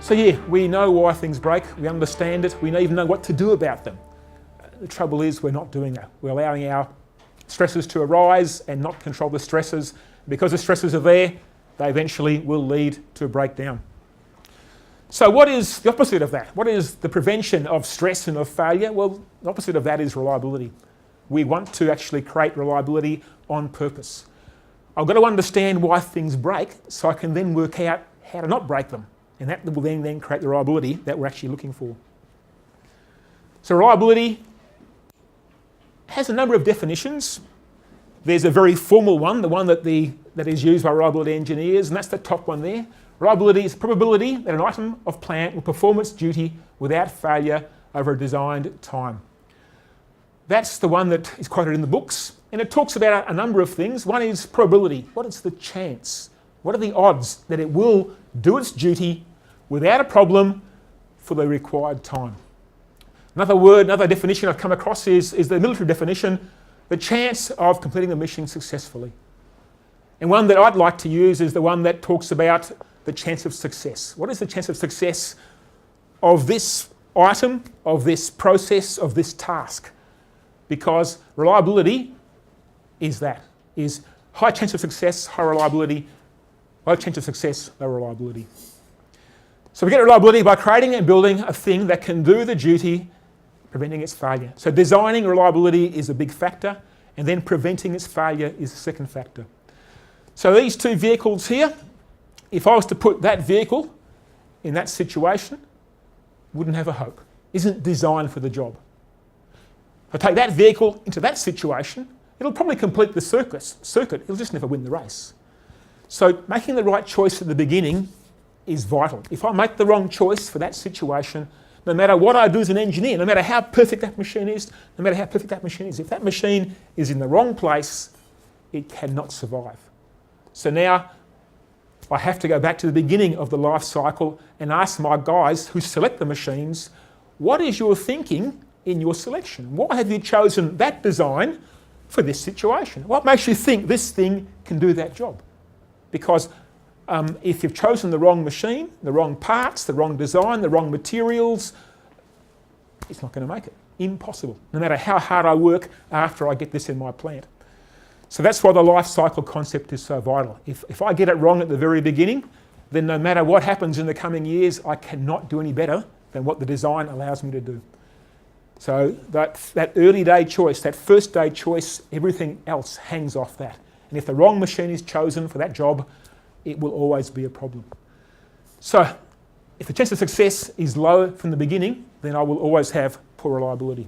So yeah, we know why things break, we understand it, we even know what to do about them. The trouble is we're not doing that. We're allowing our stresses to arise and not control the stresses. Because the stresses are there, they eventually will lead to a breakdown. So what is the opposite of that? What is the prevention of stress and of failure? Well, the opposite of that is reliability. We want to actually create reliability on purpose. I've got to understand why things break so I can then work out how to not break them. And that will then create the reliability that we're actually looking for. So reliability has a number of definitions. There's a very formal one, the one that is used by reliability engineers, and that's the top one there. Reliability is probability that an item of plant will perform its duty without failure over a designed time. That's the one that is quoted in the books, and it talks about a number of things. One is probability. What is the chance? What are the odds that it will do its duty without a problem for the required time? Another definition I've come across is the military definition, the chance of completing the mission successfully. And one that I'd like to use is the one that talks about the chance of success. What is the chance of success of this item, of this process, of this task? Because reliability is high chance of success, high reliability, low chance of success, low reliability. So we get reliability by creating and building a thing that can do the duty, preventing its failure. So designing reliability is a big factor, and then preventing its failure is the second factor. So these two vehicles here, if I was to put that vehicle in that situation, wouldn't have a hope. Isn't designed for the job. If I take that vehicle into that situation, it'll probably complete the circuit. It'll just never win the race. So making the right choice at the beginning is vital. If I make the wrong choice for that situation, no matter what I do as an engineer, no matter how perfect that machine is, if that machine is in the wrong place, it cannot survive. So now I have to go back to the beginning of the life cycle and ask my guys who select the machines, what is your thinking in your selection? Why have you chosen that design for this situation? What makes you think this thing can do that job? Because if you've chosen the wrong machine, the wrong parts, the wrong design, the wrong materials, it's not going to make it. Impossible, no matter how hard I work after I get this in my plant. So that's why the life cycle concept is so vital. If I get it wrong at the very beginning, then no matter what happens in the coming years, I cannot do any better than what the design allows me to do. So that early day choice, that first day choice, everything else hangs off that. And if the wrong machine is chosen for that job, it will always be a problem. So if the chance of success is low from the beginning, then I will always have poor reliability.